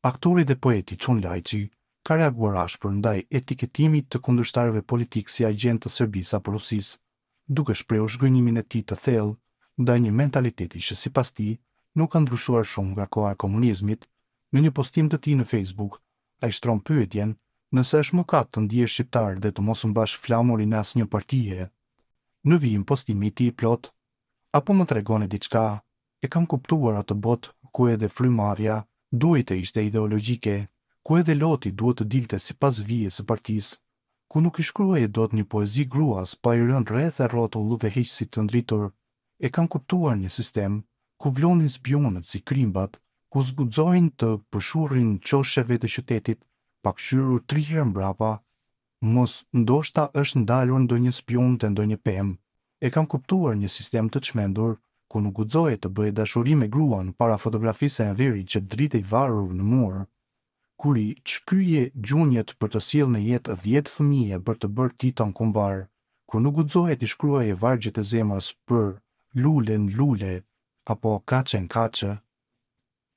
Aktori dhe poeti Çon Lajçi ka reaguar ashpër ndaj etiketimit të kundërshtarëve politik si agent të Serbisë apo Rusisë, duke shprehur zhgënjimin e tij të thellë ndaj një mentaliteti që sipas tij nuk ka ndryshuar shumë nga koha e komunizmit. Në një postim të tij në Facebook, ai shtron pyetjen nëse është mëkat të ndihesh shqiptar dhe të mos mbash flamurin e asnjë partie. Në vijim postimi i tij plot: apo më tregoni diçka, e kam kuptuar atë botë ku edhe frymarrja duhet të ishte ideologjike, ku edhe loti duhet të dilte sipas vijes së partisë, ku nuk i shkruaje dot një poezi gruas pa i rënë rreth e rrotull dhe heqësit të ndritur. E kam kuptuar një sistem ku vlonin spionët si krimbat, ku zguxojnë të përshurrin çosheve të qytetit, pa kshyrur 3 herë mbrapa. Mos ndoshta është ndalur ndonjë spion te ndonjë pemë. E kam kuptuar një sistem të çmendur ku nuk guxoje të bëje dashuri me gruan para fotografisë e enverit që dritej varur në mur. Kur i shkyje gjunjët për të sjellë në jetë 10 fëmijë për të bërë titan kumbar, kur nuk guxoje të shkruaje vargjet e zemrës për lulen lule apo kaçen kaçe.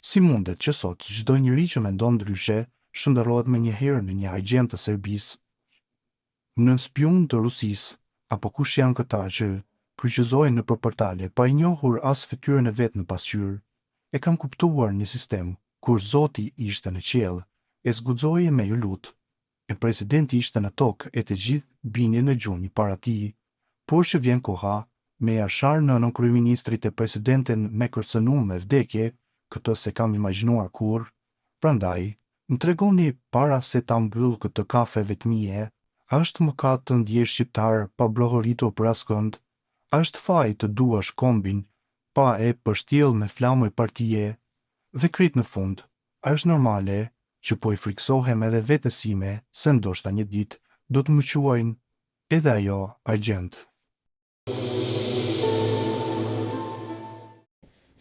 Si mundet që sot çdo njeri që mendon ndryshe shndërrohet me një herë në një agent të Serbisë, në spion të Rusisë, apo kush janë këta që kryqëzojnë në portale pa i njohur as fytyrën e vet në pasqyrë? E kam kuptuar një sistem kur Zoti ishte në qiell, e zguxoje me ju lut, e presidenti ishte në tokë e të gjithë binin në gjunjë para tij, por që vjen koha, me Jashar nënën kryeministrit e presidentin me kërcënuar me vdekje, këtë se kam imagjinuar kurrë. Prandaj, më tregoni para se ta mbyll këtë kafe vetmije, a është mëkat të ndihesh shqiptar pa bllokoritur për askënd? A është faj të duash kombin pa e përshtjell me flamuj partie? Dhe krejt në fund, a është normale që po i friksohem edhe vetes sime se ndoshta një ditë do të më quajnë edhe ajo agent?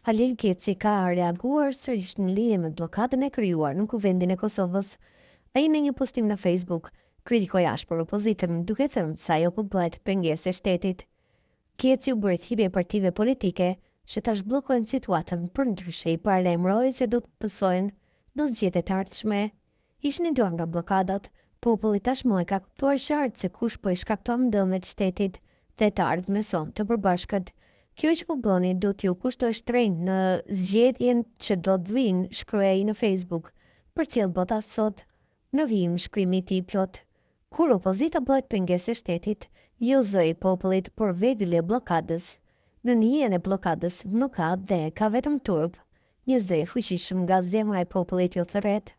Halil Keci ka reaguar sërish në lidhje me bllokadën e krijuar në kuvendin e Kosovës. Ai në një postim në Facebook kritikoi ashpër opozitën, duke thënë se ajo po bëhet pengesë e shtetit. Keci u bëri thirrje partive politike që tash bllokojnë situatën, për ndryshe i paralajmëroi se do të pësojnë në zgjedhjet e ardhshme. Ishin i duar nga bllokadat, populli tashmë e ka kuptuar qartë se kush po i shkakton dëmet shtetit dhe të ardhmës sonë të përbashkët. Kjo që po bëni do t'ju kushtoj shtrenjtë në zgjedhjen që do të vinë, shkruaj në Facebook. Përcjell bota sot, në vijim shkrimi i tij plot: kur opozita bëhet pengesë e shtetit, jo zëj popullit, por vegjël e bllokadës. Në hijen e bllokadës nuk ka dhe ka vetëm turp, një zëj fuqishëm nga zemra e popullit jo thërret.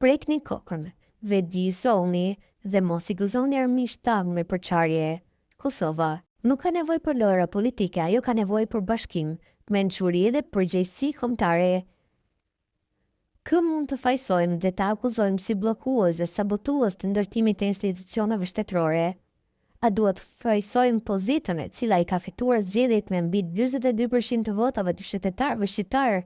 Prekni kokën, vëdijsoni dhe mos i gëzoni armiqtë tanë me përçarje. Kosova nuk ka nevojë për lojra politike, ajo ka nevojë për bashkim, mençuri dhe përgjegjësi kombëtare. Kë mund të fajsojmë dhe të akuzojmë si bllokues dhe sabotues të ndërtimit të institucioneve shtetërore? A duhet fajsojmë pozitën e cila i ka fituar zgjedhjet me mbi 42% të votave të qytetarëve shqiptar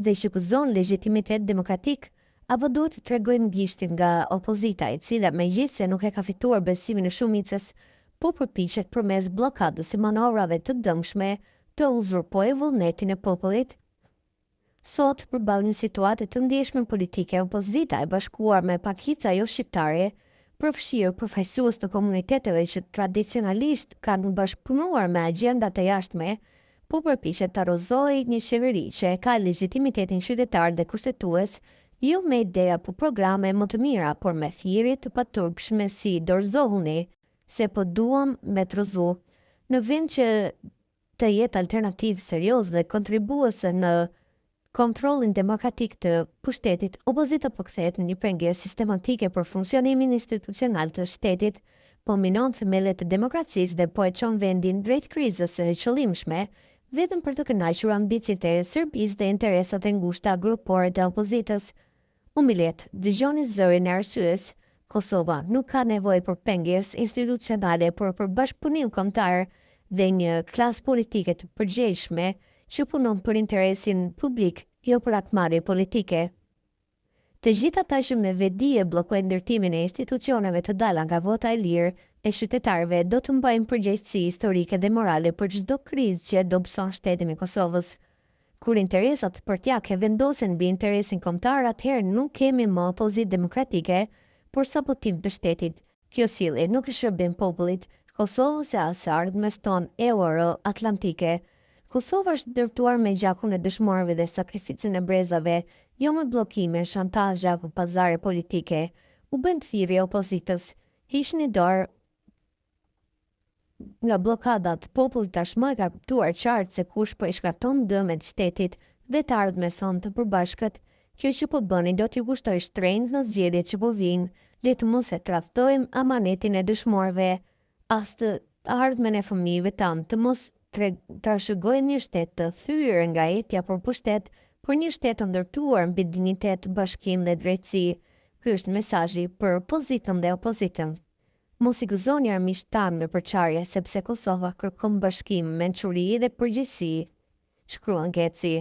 dhe që gëzon legjitimitet demokratik? Apo duhet të tregojmë gishtin nga opozita, e cila megjithse nuk e ka fituar besimin e shumicës, po përpiqet përmes bllokadës e manovrave të dëmshme të uzurpojë vullnetin e popullit? Sot, përballë një situate të ndjeshme politike, opozita e bashkuar me pakica jo shqiptare, përfshirë përfaqësues të komuniteteve që tradicionalisht kanë bashkëpunuar me agjendat e jashtme, po përpiqet të arrozojë një qeveri që e ka legjitimitetin qytetar dhe kushtetues, jo me ideja për programe më të mira, por me thirrje të paturpshme si dorëzohuni se po duam me trozu. Në vend që të jetë alternativë serioze dhe kontribuese në kontrollin demokratik të pushtetit, opozita po kthehet në një pengesë sistematike për funksionimin institucional të shtetit, po minon themellet e demokracisë dhe po e çon vendin drejt krizës së qëllimshme, vetëm për të kënaqur ambicjet e Serbisë dhe interesat e ngushta grupore të opozitës. Umbilet, dëgjoni zërin e arsyes: Kosova nuk ka nevojë për pengesë institucionale, por për bashkëpunim kombëtar dhe një klasë politike të përgjegjshme që punon për interesin publik, jo për akmarrje politike. Të gjithë ata që me vedi e bllokojnë ndërtimin e institucioneve të dala nga vota e lirë e qytetarëve do të mbajnë përgjegjësi historike dhe morale për çdo krizë që dobëson shtetin e Kosovës. Kur interesat partijake vendosen mbi interesin kombëtar, atëherë nuk kemi më opozitë demokratike, por sabotim të shtetit. Kjo sjellje nuk i shërben popullit Kosovës e as ardhmes tonë euro-atlantike. Kosova është ndërtuar me gjakun e dëshmorëve dhe sakrificën e brezave, jo me bllokime, shantazhe apo pazare politike. U bën thirrje opozitës. Hiqni dorë nga blokadat, populli tashmë ka kuptuar qartë se kush po i shkakton dëmet shtetit dhe të ardhmes sonë të përbashkët. Kjo që po bëni do t'ju kushtoj shtrenjtë në zgjedhjet që po vinë. Le të mos e tradhtojmë amanetin e dëshmorëve, as të ardhmen e fëmijëve tanë, të mos trashëgojmë një shtet të thyer nga etja për pushtet, por një shtet të ndërtuar mbi dinjitet, bashkim dhe drejtësi. Ky është mesazhi për opozitën dhe opozitën. Mos i gëzoni armiqtë tanë me përçarje, sepse Kosova kërkon bashkim, mençuri dhe përgjegjësi, shkruan Geci.